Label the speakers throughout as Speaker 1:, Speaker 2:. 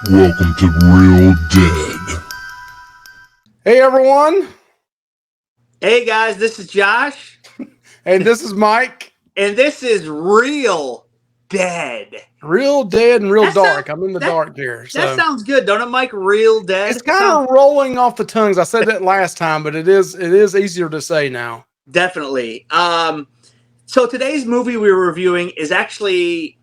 Speaker 1: Welcome to Real Dead.
Speaker 2: Hey everyone,
Speaker 3: Hey guys, this is Josh,
Speaker 2: and this is Mike.
Speaker 3: and this is Real Dead.
Speaker 2: Real dead and real
Speaker 3: That sound
Speaker 2: dark. I'm in the
Speaker 3: that
Speaker 2: dark here,
Speaker 3: that
Speaker 2: so
Speaker 3: sounds good, don't it, Mike? Real
Speaker 2: it's
Speaker 3: Dead
Speaker 2: kind
Speaker 3: sounds
Speaker 2: of rolling off the tongues. I said that last time, but it is easier to say now.
Speaker 3: definitely. So today's movie we were reviewing is actually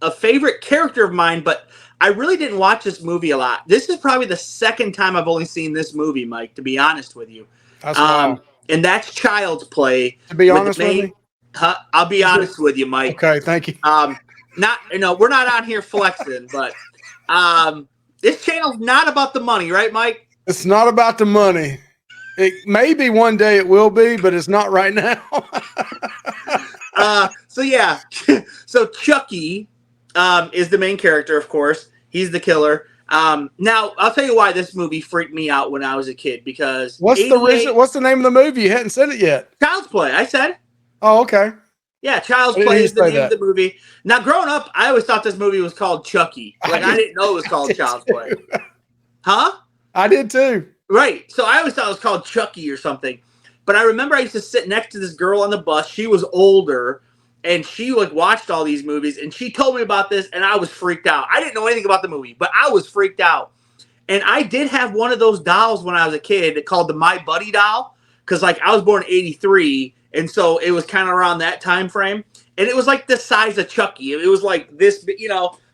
Speaker 3: a favorite character of mine, but I really didn't watch this movie a lot. This is probably the second time I've only seen this movie, Mike. To be honest with you,
Speaker 2: That's wild.
Speaker 3: and that's Child's Play.
Speaker 2: To be
Speaker 3: With the
Speaker 2: honest with
Speaker 3: main,
Speaker 2: me,
Speaker 3: I'll be
Speaker 2: is it?
Speaker 3: honest with you, Mike.
Speaker 2: Okay, thank you.
Speaker 3: Not we're not on here flexing, but this channel's not about the money, right, Mike?
Speaker 2: It's not about the money. It maybe one day it will be, but it's not right now.
Speaker 3: So yeah, so Chucky is the main character, of course. He's the killer. Now I'll tell you why this movie freaked me out when I was a kid because
Speaker 2: What's the reason?
Speaker 3: 88
Speaker 2: What's the name of the movie? You hadn't said it yet.
Speaker 3: Child's Play. I said.
Speaker 2: Oh, okay.
Speaker 3: Yeah, Child's
Speaker 2: I didn't
Speaker 3: Play
Speaker 2: hear you
Speaker 3: is the
Speaker 2: say
Speaker 3: name of
Speaker 2: that.
Speaker 3: the movie. Now, growing up, I always thought this movie was called Chucky. Like, I didn't know it was called Child's Play. Huh?
Speaker 2: I did too.
Speaker 3: Right. So I always thought it was called Chucky or something. But I remember I used to sit next to this girl on the bus. She was older, and she like watched all these movies, and she told me about this, and I was freaked out. I didn't know anything about the movie, but I was freaked out. And I did have one of those dolls when I was a kid called the My Buddy doll, because like I was born in '83, and so it was kind of around that time frame. And it was like the size of Chucky. It was like this,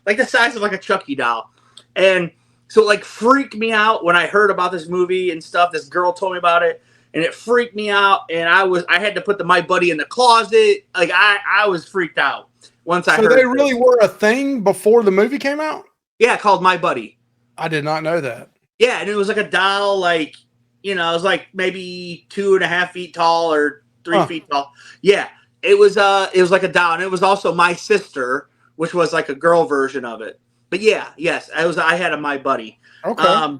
Speaker 3: like the size of like a Chucky doll. And so it like freaked me out when I heard about this movie and stuff. This girl told me about it, and it freaked me out. And I had to put My Buddy in the closet. Like I was freaked out once I
Speaker 2: So
Speaker 3: heard.
Speaker 2: they really were a thing before the movie came out?
Speaker 3: Yeah, called My Buddy.
Speaker 2: I did not know that.
Speaker 3: Yeah, and it was like a doll, like it was like maybe 2.5 feet tall or 3 feet tall. Yeah, it was like a doll, and it was also My Sister, which was like a girl version of it. But yeah, yes, I had a My Buddy.
Speaker 2: Okay.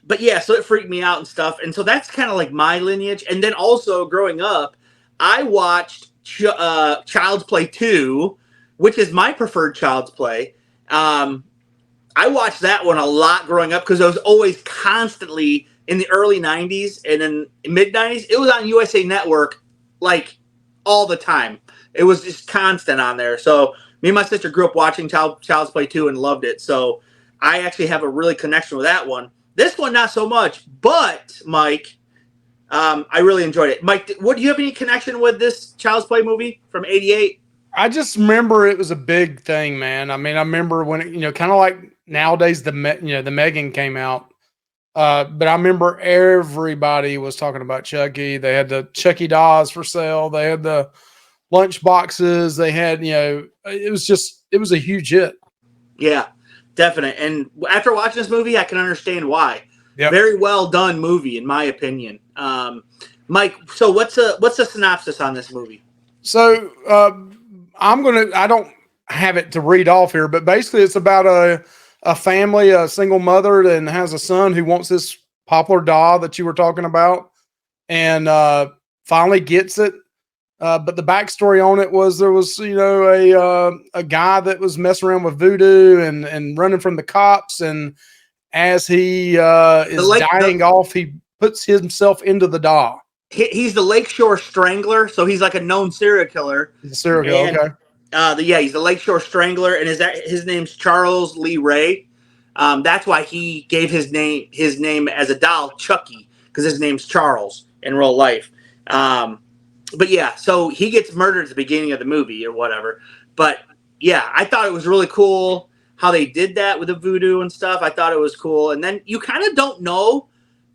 Speaker 3: But yeah, so it freaked me out and stuff, and so that's kind of like my lineage. And then also growing up, I watched Child's Play 2, which is my preferred Child's Play. I watched that one a lot growing up because it was always constantly in the early 90s and in mid 90s. It was on USA Network like all the time. It was just constant on there. So me and my sister grew up watching Child's Play 2 and loved it. So I actually have a really connection with that one. This one, not so much. But, Mike, I really enjoyed it. Mike, do you have any connection with this Child's Play movie from '88?
Speaker 2: I just remember it was a big thing, man. I mean, I remember when it, kind of like nowadays the Megan came out. But I remember everybody was talking about Chucky. They had the Chucky dolls for sale. They had the lunch boxes. They had, it was a huge hit.
Speaker 3: Yeah, definite. And after watching this movie, I can understand why.
Speaker 2: Yep.
Speaker 3: Very well done movie, in my opinion. Mike, so what's the synopsis on this movie?
Speaker 2: So I don't have it to read off here, but basically it's about a family, a single mother, and has a son who wants this popular doll that you were talking about, and finally gets it. But the backstory on it was there was a guy that was messing around with voodoo and running from the cops, and as he is dying off, he puts himself into the doll.
Speaker 3: He's the Lakeshore Strangler, so he's like a known serial killer.
Speaker 2: He's a serial killer,
Speaker 3: okay. He's the Lakeshore Strangler, and his name's Charles Lee Ray. That's why he gave his name as a doll Chucky, because his name's Charles in real life. But yeah, so he gets murdered at the beginning of the movie or whatever. But yeah, I thought it was really cool how they did that with the voodoo and stuff. I thought it was cool. And then you kind of don't know,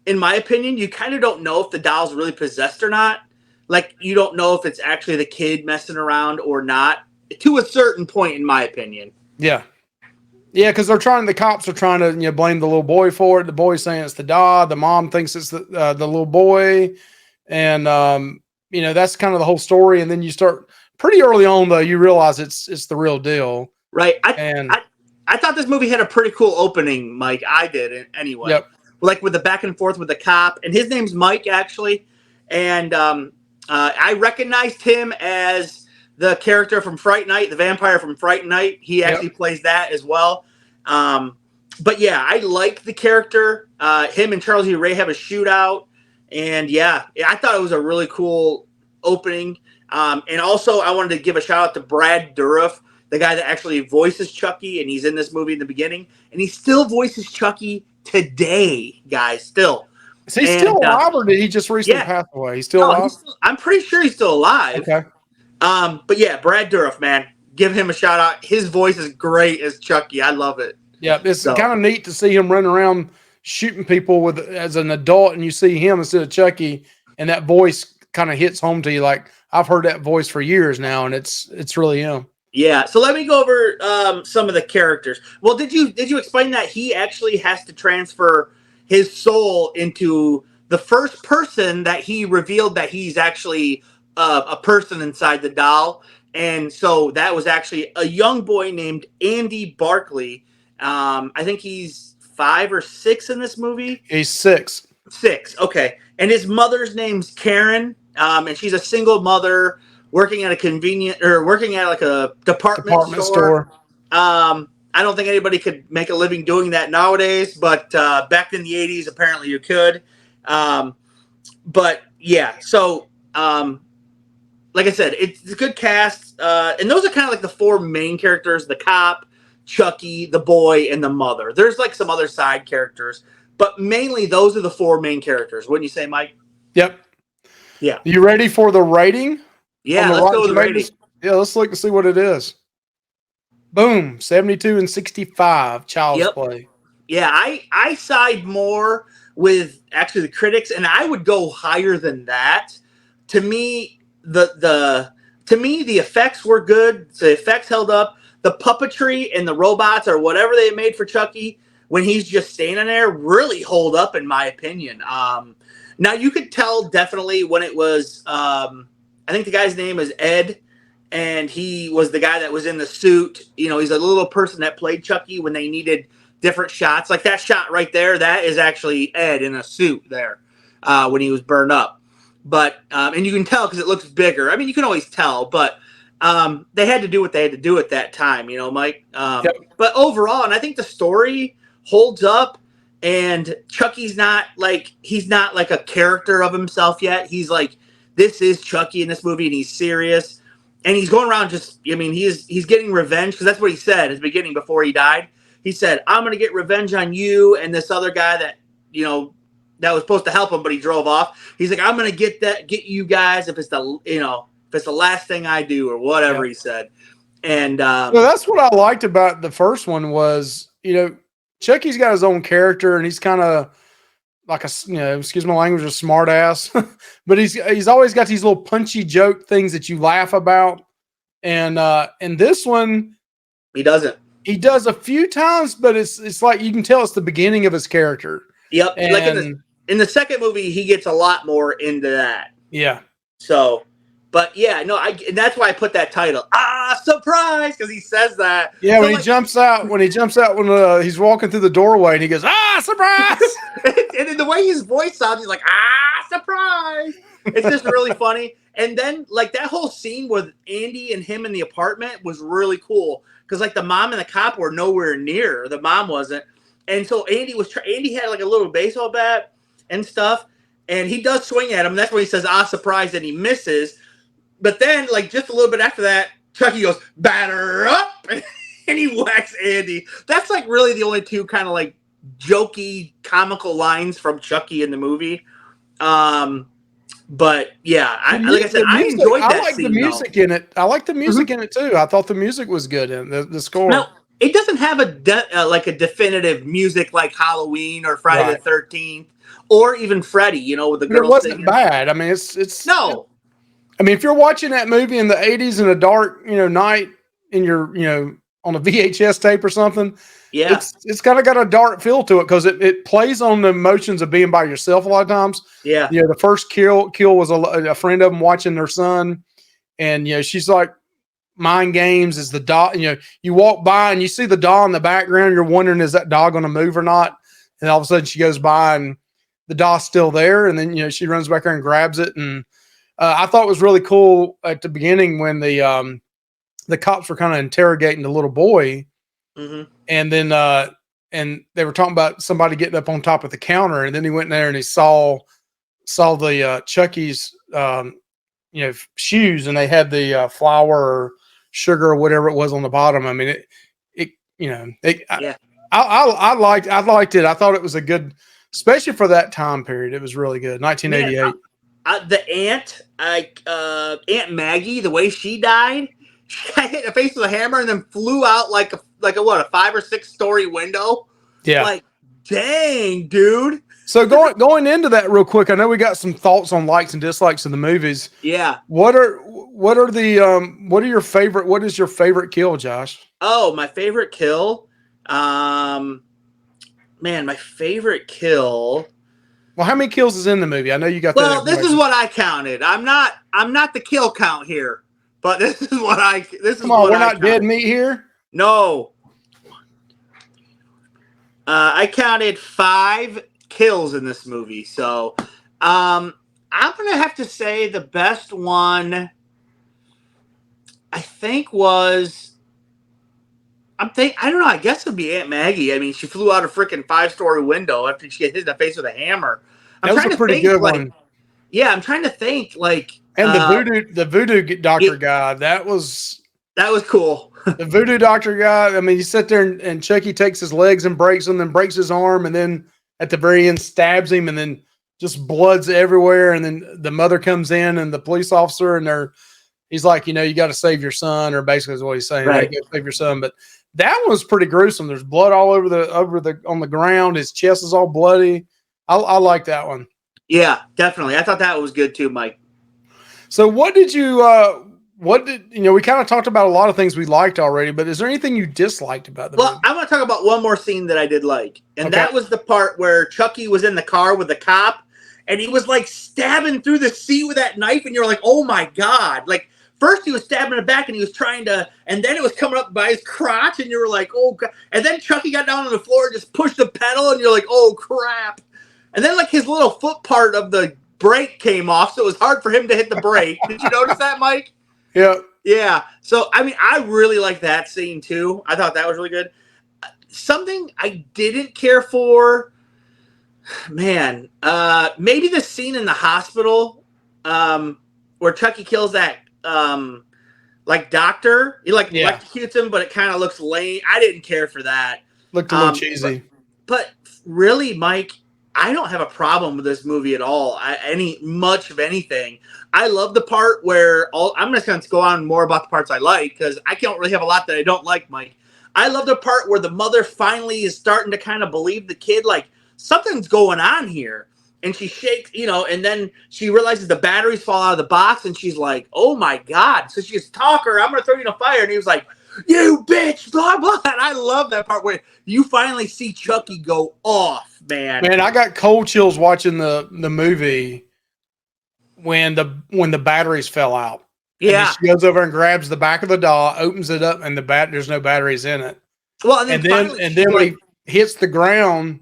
Speaker 3: in my opinion, you kind of don't know if the doll's really possessed or not. Like, you don't know if it's actually the kid messing around or not, to a certain point, in my opinion.
Speaker 2: Yeah. Yeah, because the cops are trying to blame the little boy for it. The boy's saying it's the doll. The mom thinks it's the little boy. And, that's kind of the whole story. And then you start pretty early on, though, you realize it's the real deal.
Speaker 3: Right. I thought this movie had a pretty cool opening, Mike. I did, anyway.
Speaker 2: Yep.
Speaker 3: Like with the back and forth with the cop. And his name's Mike, actually. And I recognized him as the character from Fright Night, the vampire from Fright Night. He actually plays that as well. but yeah, I like the character. Him and Charles E. Ray have a shootout, and yeah, I thought it was a really cool opening. And also, I wanted to give a shout out to Brad Dourif, the guy that actually voices Chucky, and he's in this movie in the beginning, and he still voices Chucky today, guys. Still,
Speaker 2: Is he
Speaker 3: and
Speaker 2: still alive, or did he just recently
Speaker 3: yeah,
Speaker 2: pass away? He's still
Speaker 3: no,
Speaker 2: alive.
Speaker 3: I'm pretty sure he's still alive.
Speaker 2: Okay.
Speaker 3: But yeah, Brad Dourif, man, give him a shout out. His voice is great as Chucky. I love it.
Speaker 2: Yeah, it's
Speaker 3: So-
Speaker 2: kind of neat to see him running around shooting people with as an adult, and you see him instead of Chucky, and that voice kind of hits home to you. Like, I've heard that voice for years now, and it's really him.
Speaker 3: Yeah, so let me go over some of the characters. Well, did you explain that he actually has to transfer his soul into the first person that he revealed that he's actually a person inside the doll, and so that was actually a young boy named Andy Barkley. I think he's 5 or 6 in this movie.
Speaker 2: He's 6.
Speaker 3: 6, okay. And his mother's name's Karen, and she's a single mother working at like a department store. I don't think anybody could make a living doing that nowadays, but back in the 80s, apparently you could. But yeah, so like I said, it's a good cast, and those are kind of like the 4 main characters: the cop, Chucky, the boy, and the mother. There's like some other side characters, but mainly those are the 4 main characters. Wouldn't you say, Mike?
Speaker 2: Yep.
Speaker 3: Yeah.
Speaker 2: You ready for the rating?
Speaker 3: Yeah, let's go with the rating.
Speaker 2: Yeah, let's look and see what it is. Boom, 72 and 65. Child's Play.
Speaker 3: Yeah, I side more with actually the critics, and I would go higher than that. To me, the effects were good. The effects held up. The puppetry and the robots or whatever they made for Chucky when he's just standing there really hold up, in my opinion. Now you could tell definitely when it was. I think the guy's name is Ed, and he was the guy that was in the suit. You know, he's a little person that played Chucky when they needed different shots. Like that shot right there, that is actually Ed in a suit there when he was burned up. But and you can tell because it looks bigger. I mean, you can always tell, but they had to do what they had to do at that time, you know, Mike.
Speaker 2: Yep.
Speaker 3: But overall, and I think the story holds up. And Chucky's not like a character of himself yet. He's like, this is Chucky in this movie, and he's serious. And he's going around he's getting revenge, because that's what he said at the beginning before he died. He said, I'm going to get revenge on you and this other guy that, you know, that was supposed to help him, but he drove off. He's like, I'm going to get you guys if it's the last thing I do or whatever he said. And
Speaker 2: well, that's what I liked about the first one was, you know, Chucky's got his own character, and he's kind of like excuse my language, a smart ass, but he's always got these little punchy joke things that you laugh about. And in this one,
Speaker 3: he doesn't. He
Speaker 2: does a few times, but it's like you can tell it's the beginning of his character.
Speaker 3: Yep.
Speaker 2: And,
Speaker 3: like in the second movie, he gets a lot more into that.
Speaker 2: Yeah.
Speaker 3: So, but yeah, no, and that's why I put that title. Surprise, because he says that.
Speaker 2: Yeah, so when he jumps out when he's walking through the doorway and he goes, surprise.
Speaker 3: And then the way his voice sounds, he's like, surprise. It's just really funny. And then like that whole scene with Andy and him in the apartment was really cool. Because like the mom and the cop were nowhere near. The mom wasn't. And so Andy had like a little baseball bat and stuff. And he does swing at him. That's when he says, surprise, and he misses. But then, like, just a little bit after that, Chucky goes, batter up, and he whacks Andy. That's, like, really the only 2 kind of, like, jokey, comical lines from Chucky in the movie. But, yeah, like I said, I enjoyed that scene.
Speaker 2: I like the music in it. I like the music in it, too. I thought the music was good in the score.
Speaker 3: Now, it doesn't have a definitive music like Halloween or Friday the 13th or even Freddy, you know, with the girl singing.
Speaker 2: It wasn't bad. I mean, it's...
Speaker 3: No.
Speaker 2: I mean, if you're watching that movie in the 80s in a dark, night in your, on a VHS tape or something,
Speaker 3: yeah,
Speaker 2: it's kind of got a dark feel to it because it plays on the emotions of being by yourself a lot of times.
Speaker 3: Yeah.
Speaker 2: The first kill was a friend of them watching their son, and she's like, mind games is the dog. You walk by and you see the dog in the background. You're wondering, is that dog going to move or not? And all of a sudden she goes by and the dog's still there, and then she runs back there and grabs it. And I thought it was really cool at the beginning when the cops were kind of interrogating the little boy, and then and they were talking about somebody getting up on top of the counter, and then he went in there and he saw the Chucky's shoes, and they had the flour or sugar or whatever it was on the bottom. I mean, I liked it. I thought it was a good, especially for that time period. It was really good. 1988.
Speaker 3: The Aunt Maggie, the way she died, she got hit in the face with a hammer and then flew out like a 5 or 6 story window.
Speaker 2: Yeah.
Speaker 3: Like, dang, dude.
Speaker 2: So going into that real quick, I know we got some thoughts on likes and dislikes of the movies.
Speaker 3: Yeah.
Speaker 2: What is your favorite kill, Josh?
Speaker 3: Oh, my favorite kill. My favorite kill.
Speaker 2: Well, how many kills is in the movie? I know you got that.
Speaker 3: Well, this is what I counted. I'm not the kill count here, but this is what I. Come on,
Speaker 2: we're not dead meat here.
Speaker 3: No. I counted 5 kills in this movie, so I'm gonna have to say the best one. I think was. I don't know. I guess it'd be Aunt Maggie. I mean, she flew out a freaking 5-story window after she got hit in the face with a hammer.
Speaker 2: That was a pretty good one.
Speaker 3: Yeah, I'm trying to think.
Speaker 2: And the voodoo doctor guy. That was
Speaker 3: cool.
Speaker 2: The voodoo doctor guy. I mean, you sit there and Chucky takes his legs and breaks them, then breaks his arm, and then at the very end stabs him, and then just blood's everywhere. And then the mother comes in and the police officer, and he's like, you got to save your son, or basically is what he's saying.
Speaker 3: Right.
Speaker 2: You got to save your son. But that one was pretty gruesome. There's blood all over on the ground. His chest is all bloody. I like that one.
Speaker 3: Yeah, definitely. I thought that was good too, Mike.
Speaker 2: So what did we kind of talked about a lot of things we liked already, but is there anything you disliked about the movie?
Speaker 3: Well, I want to talk about one more scene that I did like. And that was the part where Chucky was in the car with the cop and he was like stabbing through the seat with that knife, and you're like, oh my God. Like, first he was stabbing it back and he was trying to, and then it was coming up by his crotch and you were like, oh God. And then Chucky got down on the floor and just pushed the pedal and you're like, oh crap. And then like his little foot part of the brake came off, so it was hard for him to hit the brake. Did you notice that, Mike?
Speaker 2: Yeah.
Speaker 3: Yeah. So, I mean, I really like that scene too. I thought that was really good. Something I didn't care for, man, maybe the scene in the hospital where Chucky kills that doctor. He electrocutes him, but it kind of looks lame. I didn't care for that.
Speaker 2: Looked a little cheesy.
Speaker 3: But really, Mike, I don't have a problem with this movie at all. Much of anything. I love the part where I'm just going to go on more about the parts I like, because I don't really have a lot that I don't like, Mike. I love the part where the mother finally is starting to kind of believe the kid, like, something's going on here. And she shakes, and then she realizes the batteries fall out of the box, and she's like, oh my God. So she goes, Talker, I'm going to throw you in a fire. And he was like, you bitch, blah, blah. And I love that part where you finally see Chucky go off, man.
Speaker 2: Man, I got cold chills watching the movie when the batteries fell out.
Speaker 3: Yeah.
Speaker 2: And she goes over and grabs the back of the doll, opens it up, and there's no batteries in it.
Speaker 3: Well,
Speaker 2: and then when he hits the ground,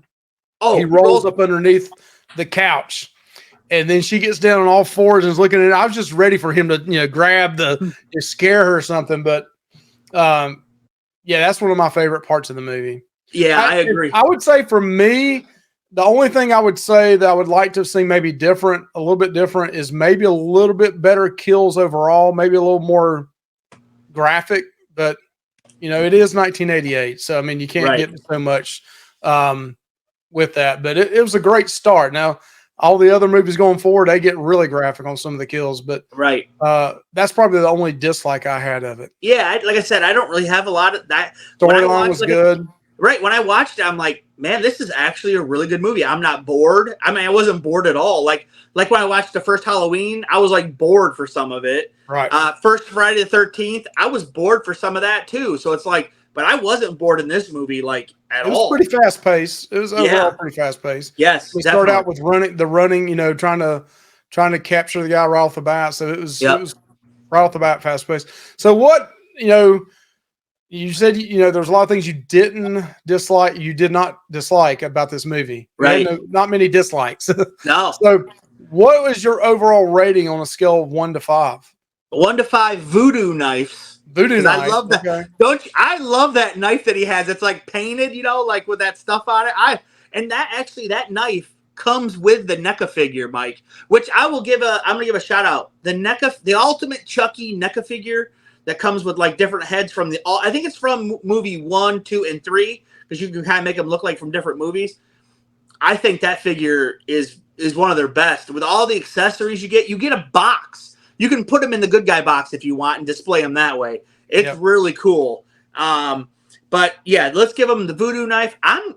Speaker 2: he rolls up underneath the couch. And then she gets down on all fours and is looking at it. I was just ready for him to, grab to scare her or something. But that's one of my favorite parts of the movie.
Speaker 3: Yeah, I agree.
Speaker 2: I would say for me, the only thing I would say that I would like to see maybe a little bit different, is maybe a little bit better kills overall, maybe a little more graphic. But, it is 1988. So, I mean, you can't get so much with that. But it was a great start. Now, all the other movies going forward, they get really graphic on some of the kills. But that's probably the only dislike I had of it.
Speaker 3: Yeah, like I said, I don't really have a lot of that.
Speaker 2: Storyline was good.
Speaker 3: Right. When I watched it, I'm like, man, this is actually a really good movie. I'm not bored. I mean, I wasn't bored at all. Like when I watched the first Halloween, I was like bored for some of it.
Speaker 2: Right.
Speaker 3: First Friday the 13th, I was bored for some of that too. So it's like, but I wasn't bored in this movie at all.
Speaker 2: It was pretty fast paced. It was overall pretty fast paced.
Speaker 3: Yes.
Speaker 2: We start out with running, trying to capture the guy right off the bat. So it was right off the bat fast paced. So what, you said, there's a lot of things you did not dislike about this movie.
Speaker 3: Right.
Speaker 2: Not many dislikes.
Speaker 3: No.
Speaker 2: So what was your overall rating on a scale of 1 to 5?
Speaker 3: 1 to 5 voodoo knives.
Speaker 2: Voodoo
Speaker 3: Because I
Speaker 2: knife.
Speaker 3: love that.
Speaker 2: Okay.
Speaker 3: Don't you, I love that knife that he has. It's like painted, you know, like with that stuff on it. That knife comes with the NECA figure, Mike. Which I'm gonna give a shout out. The ultimate Chucky NECA figure that comes with like different heads from I think it's from movie 1, 2, and 3 because you can kind of make them look like from different movies. I think that figure is one of their best with all the accessories you get. You get a box. You can put them in the good guy box if you want and display them that way. It's really cool. But yeah, let's give them the voodoo knife. I'm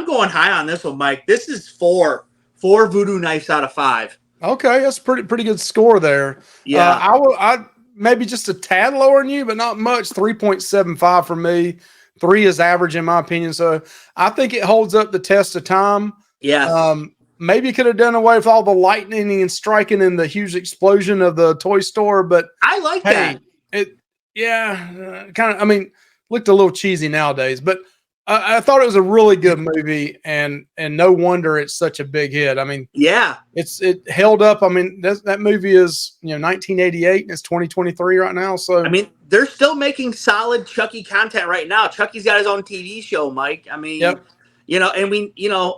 Speaker 3: going high on this one, Mike. This is four voodoo knives out of 5.
Speaker 2: Okay, that's pretty good score there.
Speaker 3: Yeah,
Speaker 2: I maybe just a tad lower than you, but not much. 3.75 for me. 3 is average in my opinion. So I think it holds up the test of time.
Speaker 3: yes.
Speaker 2: Maybe could have done away with all the lightning and striking and the huge explosion of the toy store, but
Speaker 3: I like that.
Speaker 2: Kind of. I mean, looked a little cheesy nowadays, but I thought it was a really good movie, and no wonder it's such a big hit. I mean,
Speaker 3: Yeah,
Speaker 2: it held up. I mean, that movie is 1988 and it's 2023 right now. So
Speaker 3: I mean, they're still making solid Chucky content right now. Chucky's got his own TV show, Mike. I mean,
Speaker 2: yep.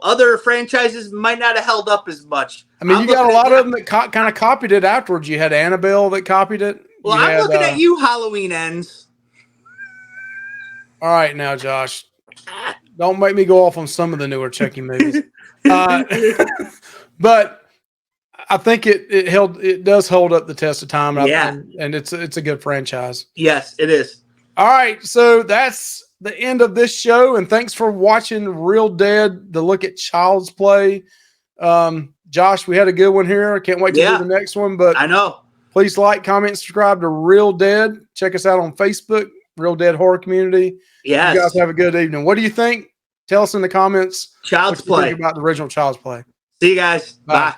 Speaker 3: Other franchises might not have held up as much.
Speaker 2: I mean, you got a lot of them that kind of copied it afterwards. You had Annabelle that copied it.
Speaker 3: Well, I'm looking at you, Halloween Ends.
Speaker 2: All right, now, Josh, don't make me go off on some of the newer Chucky movies. But I think it does hold up the test of time. And it's a good franchise.
Speaker 3: Yes, it is.
Speaker 2: All right, so that's the end of this show, and thanks for watching Real Dead, the look at Child's Play. Josh, we had a good one here. I can't wait to do the next one, but
Speaker 3: I know.
Speaker 2: Please like, comment, subscribe to Real Dead. Check us out on Facebook, Real Dead Horror Community.
Speaker 3: Yes.
Speaker 2: You guys have a good evening. What do you think? Tell us in the comments.
Speaker 3: Child's
Speaker 2: what you
Speaker 3: Play.
Speaker 2: think about the original Child's Play.
Speaker 3: See you guys. Bye.